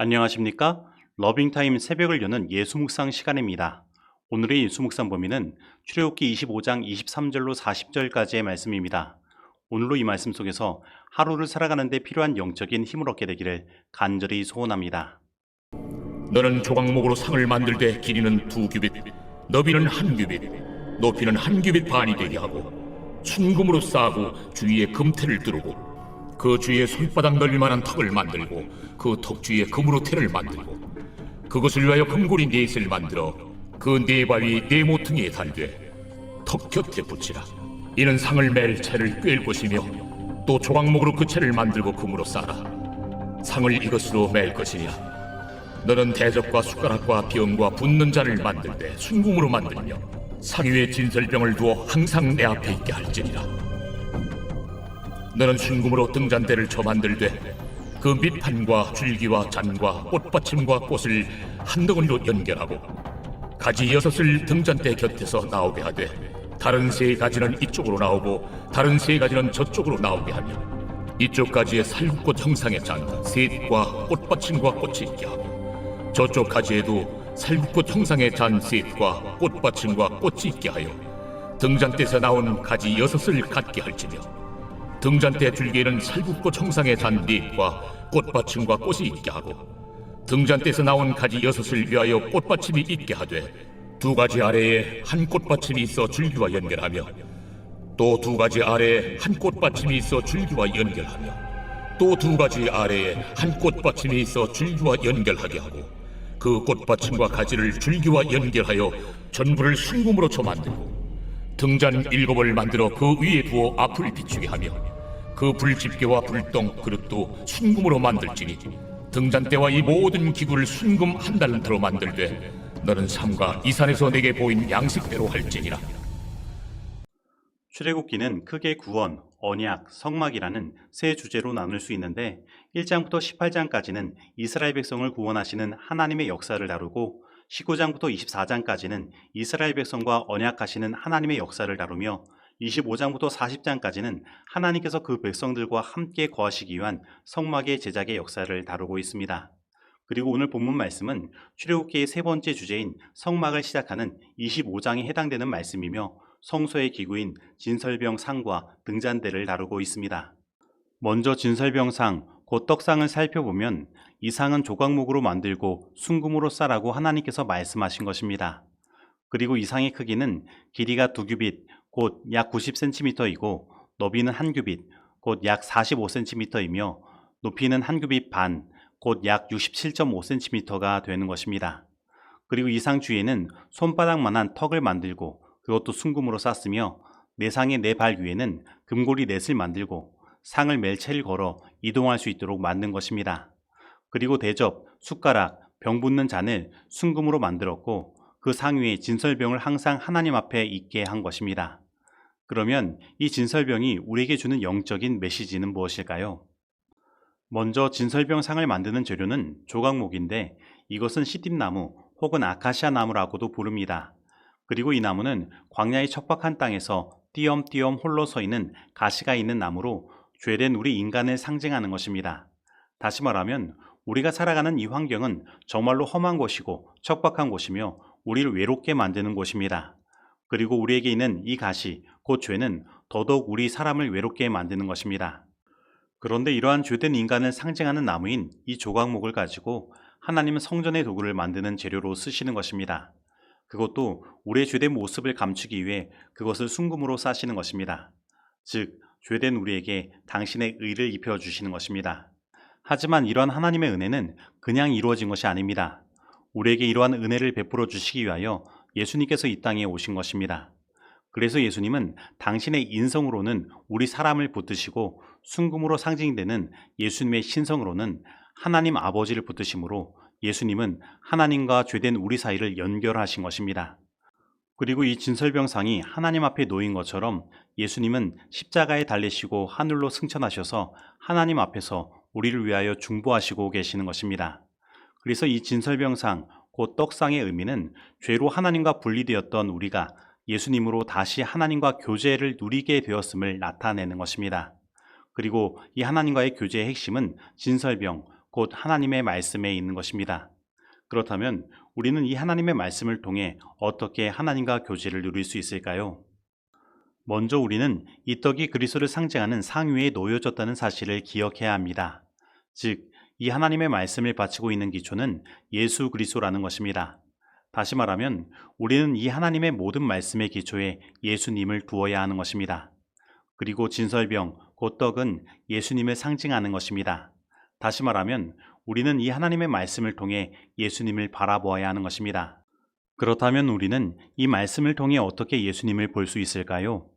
안녕하십니까? 러빙타임 새벽을 여는 예수묵상 시간입니다. 오늘의 예수묵상 범위는 출애굽기 25장 23절로 40절까지의 말씀입니다. 오늘로 이 말씀 속에서 하루를 살아가는 데 필요한 영적인 힘을 얻게 되기를 간절히 소원합니다. 너는 조각목으로 상을 만들되 길이는 2규빗, 너비는 1규빗, 높이는 1규빗 반이 되게 하고 순금으로 싸고 주위에 금테를 두르고 그 주위에 손바닥 넓이만한 턱을 만들고 그 턱 주위에 금으로 테를 만들고 그것을 위하여 금고리 4셋을 만들어 그 4바위 4모퉁이에 달되 턱 곁에 붙이라. 이는 상을 맬 채를 꿰을 것이며 또 조각목으로 그 채를 만들고 금으로 싸라. 상을 이것으로 맬 것이냐. 너는 대접과 숟가락과 병과 붓는 잔을 만들되 순금으로 만들며 상 위에 진설병을 두어 항상 내 앞에 있게 할지니라. 너는 순금으로 등잔대를 쳐 만들되 그 밑판과 줄기와 잔과 꽃받침과 꽃을 한 덩어리로 연결하고 가지 6을 등잔대 곁에서 나오게 하되 다른 3가지는 이쪽으로 나오고 다른 3가지는 저쪽으로 나오게 하며 이쪽 가지에 살구꽃 형상의 잔 셋과 꽃받침과 꽃이 있게 하고 저쪽 가지에도 살구꽃 형상의 잔 셋과 꽃받침과 꽃이 있게 하여 등잔대에서 나온 가지 6을 갖게 할지며 등잔대 줄기에는 살구꽃 형상의 잔 4과 꽃받침과 꽃이 있게 하고 등잔대에서 나온 가지 6을 위하여 꽃받침이 있게 하되 2가지 아래에 한 꽃받침이 있어 줄기와 연결하며 또 2가지 아래에 한 꽃받침이 있어 줄기와 연결하며 또 2가지 아래에 한 꽃받침이 있어 줄기와 연결하게 하고 그 꽃받침과 가지를 줄기와 연결하여 전부를 순금으로 쳐 만들고 등잔 7을 만들어 그 위에 두어 앞을 비추게 하며 그 불집게와 불똥 그릇도 순금으로 만들지니 등잔대와 이 모든 기구를 순금 한 달란트로 만들되 너는 삼가 이 산에서 내게 보인 양식대로 할지니라. 출애굽기는 크게 구원, 언약, 성막이라는 세 주제로 나눌 수 있는데 1장부터 18장까지는 이스라엘 백성을 구원하시는 하나님의 역사를 다루고 19장부터 24장까지는 이스라엘 백성과 언약하시는 하나님의 역사를 다루며 25장부터 40장까지는 하나님께서 그 백성들과 함께 거하시기 위한 성막의 제작의 역사를 다루고 있습니다. 그리고 오늘 본문 말씀은 출애굽기의 세 번째 주제인 성막을 시작하는 25장에 해당되는 말씀이며 성소의 기구인 진설병 상과 등잔대를 다루고 있습니다. 먼저 진설병 상, 곧 떡상을 살펴보면 이 상은 조각목으로 만들고 순금으로 싸라고 하나님께서 말씀하신 것입니다. 그리고 이 상의 크기는 길이가 2규빗, 곧 약 90cm이고 너비는 1규빗, 곧 약 45cm이며 높이는 1규빗 반, 곧 약 67.5cm가 되는 것입니다. 그리고 이 상 주위에는 손바닥만한 턱을 만들고 그것도 순금으로 쌌으며 내 상의 4발 위에는 금고리 4을 만들고 상을 맬 채를 걸어 이동할 수 있도록 만든 것입니다. 그리고 대접, 숟가락, 병 붓는 잔을 순금으로 만들었고 그 상 위에 진설병을 항상 하나님 앞에 있게 한 것입니다. 그러면 이 진설병이 우리에게 주는 영적인 메시지는 무엇일까요? 먼저 진설병 상을 만드는 재료는 조각목인데 이것은 시띠나무 혹은 아카시아 나무라고도 부릅니다. 그리고 이 나무는 광야의 척박한 땅에서 띄엄띄엄 홀로 서 있는 가시가 있는 나무로 죄된 우리 인간을 상징하는 것입니다. 다시 말하면 우리가 살아가는 이 환경은 정말로 험한 곳이고 척박한 곳이며 우리를 외롭게 만드는 곳입니다. 그리고 우리에게 있는 이 가시, 곧 죄는 더더욱 우리 사람을 외롭게 만드는 것입니다. 그런데 이러한 죄된 인간을 상징하는 나무인 이 조각목을 가지고 하나님은 성전의 도구를 만드는 재료로 쓰시는 것입니다. 그것도 우리의 죄된 모습을 감추기 위해 그것을 순금으로 싸시는 것입니다. 즉, 죄된 우리에게 당신의 의를 입혀주시는 것입니다. 하지만 이러한 하나님의 은혜는 그냥 이루어진 것이 아닙니다. 우리에게 이러한 은혜를 베풀어 주시기 위하여 예수님께서 이 땅에 오신 것입니다. 그래서 예수님은 당신의 인성으로는 우리 사람을 붙드시고 순금으로 상징되는 예수님의 신성으로는 하나님 아버지를 붙드심으로 예수님은 하나님과 죄된 우리 사이를 연결하신 것입니다. 그리고 이 진설병상이 하나님 앞에 놓인 것처럼 예수님은 십자가에 달리시고 하늘로 승천하셔서 하나님 앞에서 우리를 위하여 중보하시고 계시는 것입니다. 그래서 이 진설병상, 곧 떡상의 의미는 죄로 하나님과 분리되었던 우리가 예수님으로 다시 하나님과 교제를 누리게 되었음을 나타내는 것입니다. 그리고 이 하나님과의 교제의 핵심은 진설병, 곧 하나님의 말씀에 있는 것입니다. 그렇다면 우리는 이 하나님의 말씀을 통해 어떻게 하나님과 교제를 누릴 수 있을까요? 먼저 우리는 이 떡이 그리스도를 상징하는 상위에 놓여졌다는 사실을 기억해야 합니다. 즉, 이 하나님의 말씀을 바치고 있는 기초는 예수 그리스도라는 것입니다. 다시 말하면 우리는 이 하나님의 모든 말씀의 기초에 예수님을 두어야 하는 것입니다. 그리고 진설병, 곧 떡은 예수님을 상징하는 것입니다. 다시 말하면 우리는 이 하나님의 말씀을 통해 예수님을 바라보아야 하는 것입니다. 그렇다면 우리는 이 말씀을 통해 어떻게 예수님을 볼 수 있을까요?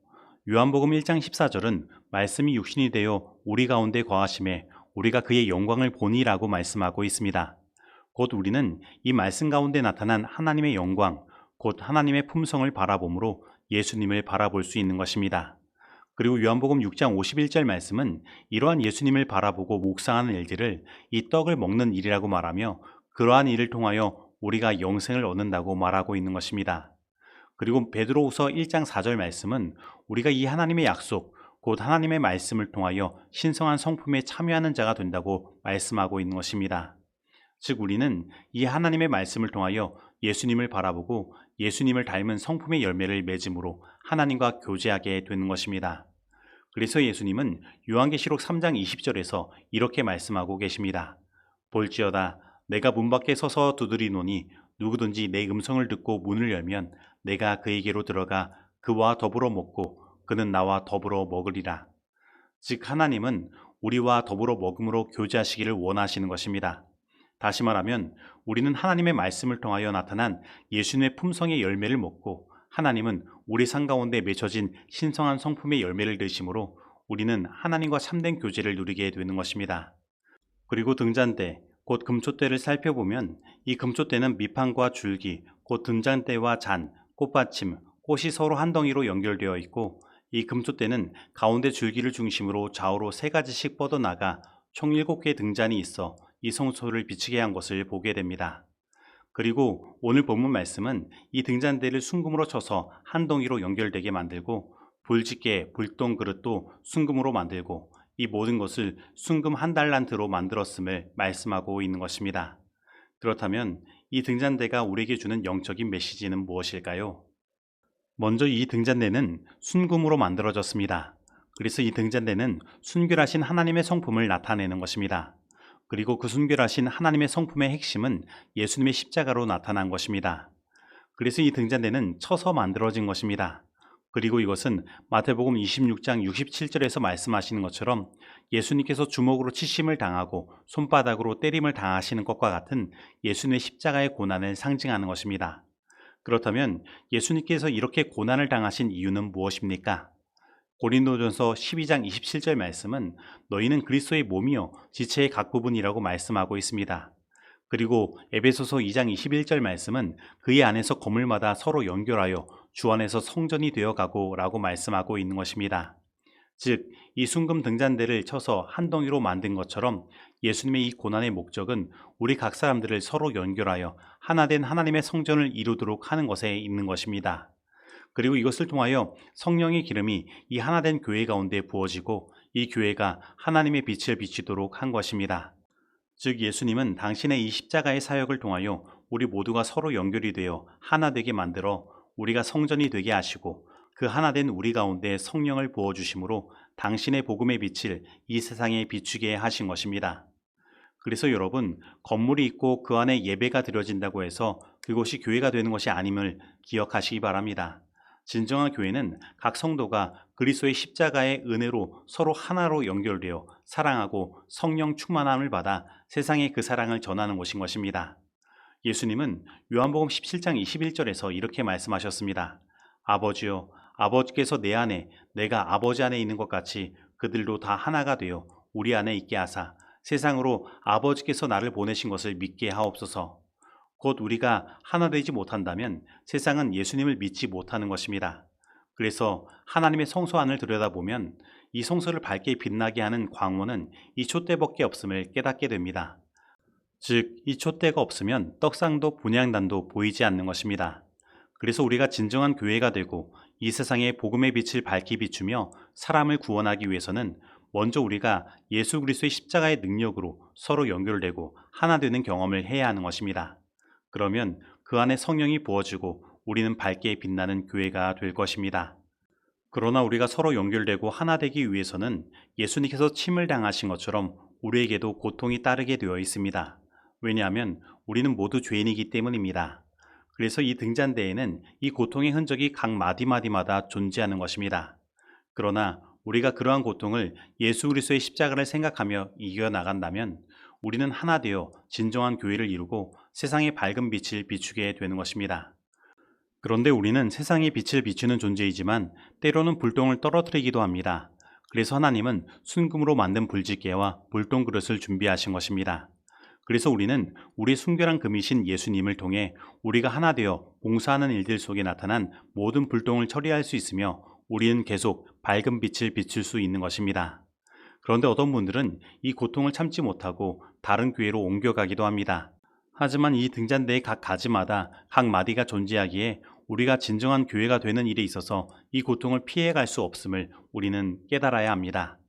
요한복음 1장 14절은 말씀이 육신이 되어 우리 가운데 거하심에 우리가 그의 영광을 보니라고 말씀하고 있습니다. 곧 우리는 이 말씀 가운데 나타난 하나님의 영광, 곧 하나님의 품성을 바라봄으로 예수님을 바라볼 수 있는 것입니다. 그리고 요한복음 6장 51절 말씀은 이러한 예수님을 바라보고 묵상하는 일들을 이 떡을 먹는 일이라고 말하며 그러한 일을 통하여 우리가 영생을 얻는다고 말하고 있는 것입니다. 그리고 베드로후서 1장 4절 말씀은 우리가 이 하나님의 약속, 곧 하나님의 말씀을 통하여 신성한 성품에 참여하는 자가 된다고 말씀하고 있는 것입니다. 즉 우리는 이 하나님의 말씀을 통하여 예수님을 바라보고 예수님을 닮은 성품의 열매를 맺음으로 하나님과 교제하게 되는 것입니다. 그래서 예수님은 요한계시록 3장 20절에서 이렇게 말씀하고 계십니다. 볼지어다 내가 문 밖에 서서 두드리노니 누구든지 내 음성을 듣고 문을 열면 내가 그에게로 들어가 그와 더불어 먹고 그는 나와 더불어 먹으리라. 즉 하나님은 우리와 더불어 먹음으로 교제하시기를 원하시는 것입니다. 다시 말하면 우리는 하나님의 말씀을 통하여 나타난 예수님의 품성의 열매를 먹고 하나님은 우리 삶 가운데 맺혀진 신성한 성품의 열매를 드심으로 우리는 하나님과 참된 교제를 누리게 되는 것입니다. 그리고 등잔대, 곧 금초대를 살펴보면 이 금초대는 밑판과 줄기, 곧 등잔대와 잔, 꽃받침, 꽃이 서로 한 덩이로 연결되어 있고 이 금초대는 가운데 줄기를 중심으로 좌우로 3가지씩 뻗어나가 총 7개의 등잔이 있어 이 성소를 비치게 한 것을 보게 됩니다. 그리고 오늘 본문 말씀은 이 등잔대를 순금으로 쳐서 한 덩이로 연결되게 만들고 불집게, 불똥 그릇도 순금으로 만들고 이 모든 것을 순금 1달란트로 만들었음을 말씀하고 있는 것입니다. 그렇다면 이 등잔대가 우리에게 주는 영적인 메시지는 무엇일까요? 먼저 이 등잔대는 순금으로 만들어졌습니다. 그래서 이 등잔대는 순결하신 하나님의 성품을 나타내는 것입니다. 그리고 그 순결하신 하나님의 성품의 핵심은 예수님의 십자가로 나타난 것입니다. 그래서 이 등잔대는 쳐서 만들어진 것입니다. 그리고 이것은 마태복음 26장 67절에서 말씀하시는 것처럼 예수님께서 주먹으로 치심을 당하고 손바닥으로 때림을 당하시는 것과 같은 예수님의 십자가의 고난을 상징하는 것입니다. 그렇다면 예수님께서 이렇게 고난을 당하신 이유는 무엇입니까? 고린도전서 12장 27절 말씀은 너희는 그리스도의 몸이요 지체의 각 부분이라고 말씀하고 있습니다. 그리고 에베소서 2장 21절 말씀은 그의 안에서 건물마다 서로 연결하여 주 안에서 성전이 되어가고 라고 말씀하고 있는 것입니다. 즉, 이 순금 등잔대를 쳐서 한 덩이로 만든 것처럼 예수님의 이 고난의 목적은 우리 각 사람들을 서로 연결하여 하나된 하나님의 성전을 이루도록 하는 것에 있는 것입니다. 그리고 이것을 통하여 성령의 기름이 이 하나된 교회 가운데 부어지고 이 교회가 하나님의 빛을 비치도록 한 것입니다. 즉 예수님은 당신의 이 십자가의 사역을 통하여 우리 모두가 서로 연결이 되어 하나 되게 만들어 우리가 성전이 되게 하시고 그 하나된 우리 가운데 성령을 부어주심으로 당신의 복음의 빛을 이 세상에 비추게 하신 것입니다. 그래서 여러분, 건물이 있고 그 안에 예배가 드려진다고 해서 그곳이 교회가 되는 것이 아님을 기억하시기 바랍니다. 진정한 교회는 각 성도가 그리스도의 십자가의 은혜로 서로 하나로 연결되어 사랑하고 성령 충만함을 받아 세상에 그 사랑을 전하는 곳인 것입니다. 예수님은 요한복음 17장 21절에서 이렇게 말씀하셨습니다. 아버지여, 아버지께서 내 안에 내가 아버지 안에 있는 것 같이 그들도 다 하나가 되어 우리 안에 있게 하사 세상으로 아버지께서 나를 보내신 것을 믿게 하옵소서. 곧 우리가 하나 되지 못한다면 세상은 예수님을 믿지 못하는 것입니다. 그래서 하나님의 성소 안을 들여다보면 이 성소를 밝게 빛나게 하는 광원은 이 촛대밖에 없음을 깨닫게 됩니다. 즉, 이 촛대가 없으면 떡상도 분향단도 보이지 않는 것입니다. 그래서 우리가 진정한 교회가 되고 이 세상에 복음의 빛을 밝히 비추며 사람을 구원하기 위해서는 먼저 우리가 예수 그리스도의 십자가의 능력으로 서로 연결되고 하나 되는 경험을 해야 하는 것입니다. 그러면 그 안에 성령이 부어지고 우리는 밝게 빛나는 교회가 될 것입니다. 그러나 우리가 서로 연결되고 하나 되기 위해서는 예수님께서 침을 당하신 것처럼 우리에게도 고통이 따르게 되어 있습니다. 왜냐하면 우리는 모두 죄인이기 때문입니다. 그래서 이 등잔대에는 이 고통의 흔적이 각 마디마디마다 존재하는 것입니다. 그러나 우리가 그러한 고통을 예수 그리스도의 십자가를 생각하며 이겨나간다면 우리는 하나 되어 진정한 교회를 이루고 세상의 밝은 빛을 비추게 되는 것입니다. 그런데 우리는 세상의 빛을 비추는 존재이지만 때로는 불똥을 떨어뜨리기도 합니다. 그래서 하나님은 순금으로 만든 불집게와 불똥 그릇을 준비하신 것입니다. 그래서 우리는 우리 순결한 금이신 예수님을 통해 우리가 하나 되어 봉사하는 일들 속에 나타난 모든 불똥을 처리할 수 있으며 우리는 계속 밝은 빛을 비출 수 있는 것입니다. 그런데 어떤 분들은 이 고통을 참지 못하고 다른 교회로 옮겨가기도 합니다. 하지만 이 등잔대의 각 가지마다 각 마디가 존재하기에 우리가 진정한 교회가 되는 일에 있어서 이 고통을 피해갈 수 없음을 우리는 깨달아야 합니다.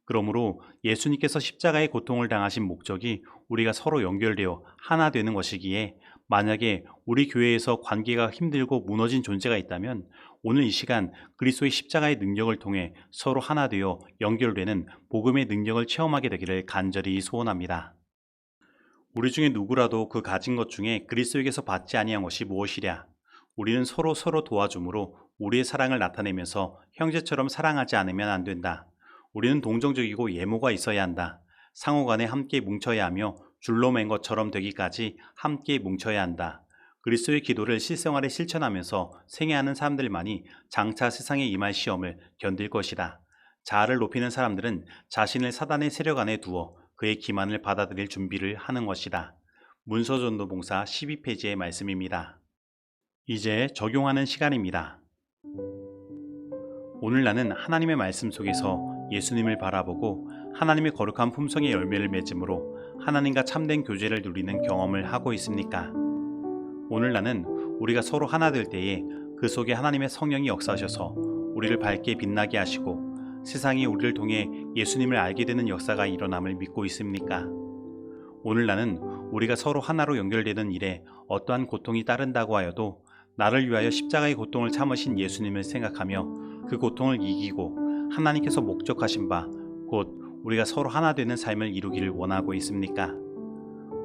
그러므로 예수님께서 십자가의 고통을 당하신 목적이 우리가 서로 연결되어 하나 되는 것이기에 만약에 우리 교회에서 관계가 힘들고 무너진 존재가 있다면 오늘 이 시간 그리스도의 십자가의 능력을 통해 서로 하나 되어 연결되는 복음의 능력을 체험하게 되기를 간절히 소원합니다. 우리 중에 누구라도 그 가진 것 중에 그리스도에게서 받지 아니한 것이 무엇이랴? 우리는 서로 도와줌으로 우리의 사랑을 나타내면서 형제처럼 사랑하지 않으면 안 된다. 우리는 동정적이고 예모가 있어야 한다. 상호간에 함께 뭉쳐야 하며 줄로 맨 것처럼 되기까지 함께 뭉쳐야 한다. 그리스도의 기도를 실생활에 실천하면서 생애하는 사람들만이 장차 세상에 임할 시험을 견딜 것이다. 자아를 높이는 사람들은 자신을 사단의 세력 안에 두어 그의 기만을 받아들일 준비를 하는 것이다. 문서전도봉사 12페이지의 말씀입니다. 이제 적용하는 시간입니다. 오늘 나는 하나님의 말씀 속에서 예수님을 바라보고 하나님의 거룩한 품성의 열매를 맺음으로 하나님과 참된 교제를 누리는 경험을 하고 있습니까? 오늘 나는 우리가 서로 하나 될 때에 그 속에 하나님의 성령이 역사하셔서 우리를 밝게 빛나게 하시고 세상이 우리를 통해 예수님을 알게 되는 역사가 일어남을 믿고 있습니까? 오늘 나는 우리가 서로 하나로 연결되는 일에 어떠한 고통이 따른다고 하여도 나를 위하여 십자가의 고통을 참으신 예수님을 생각하며 그 고통을 이기고 하나님께서 목적하신 바 곧 우리가 서로 하나 되는 삶을 이루기를 원하고 있습니까?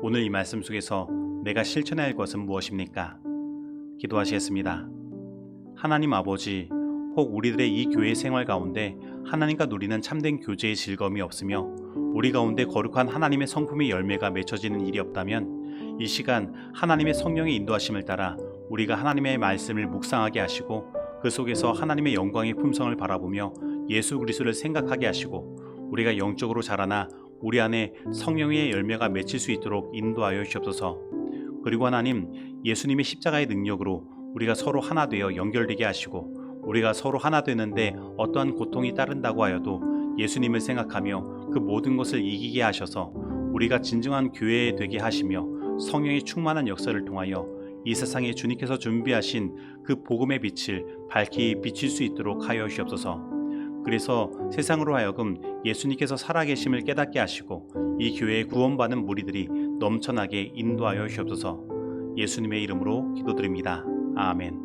오늘 이 말씀 속에서 내가 실천해야 할 것은 무엇입니까? 기도하시겠습니다. 하나님 아버지, 혹 우리들의 이 교회 생활 가운데 하나님과 누리는 참된 교제의 즐거움이 없으며 우리 가운데 거룩한 하나님의 성품의 열매가 맺혀지는 일이 없다면 이 시간 하나님의 성령의 인도하심을 따라 우리가 하나님의 말씀을 묵상하게 하시고 그 속에서 하나님의 영광의 품성을 바라보며 예수 그리스도를 생각하게 하시고 우리가 영적으로 자라나 우리 안에 성령의 열매가 맺힐 수 있도록 인도하여 주옵소서. 그리고 하나님, 예수님의 십자가의 능력으로 우리가 서로 하나 되어 연결되게 하시고 우리가 서로 하나 되는데 어떠한 고통이 따른다고 하여도 예수님을 생각하며 그 모든 것을 이기게 하셔서 우리가 진정한 교회 되게 하시며 성령의 충만한 역사를 통하여 이 세상에 주님께서 준비하신 그 복음의 빛을 밝히 비칠 수 있도록 하여 주옵소서. 그래서 세상으로 하여금 예수님께서 살아계심을 깨닫게 하시고 이 교회에 구원받는 무리들이 넘쳐나게 인도하여 주옵소서. 예수님의 이름으로 기도드립니다. 아멘.